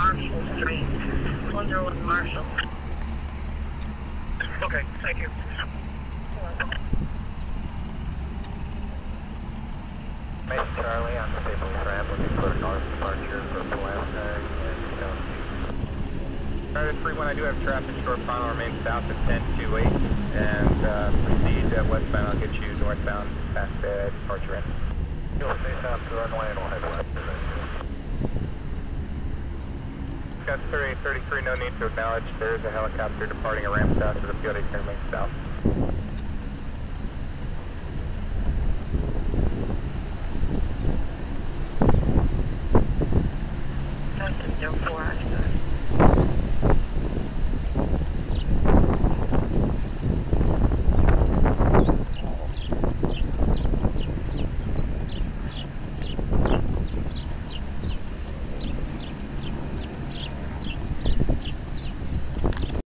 Marshall Street, 101 Marshall. Okay, thank you. Mason Charlie, I'm stable trap looking for a north departure for Pulaski and Stone. Charlie 3-1, I do have traffic short final, remain south at 1028 and proceed westbound. I'll get you northbound past the departure end. You'll stay south to runway and we'll head west. Got 3833, no need to acknowledge. There is a helicopter departing a ramp south to the field. It can remain south.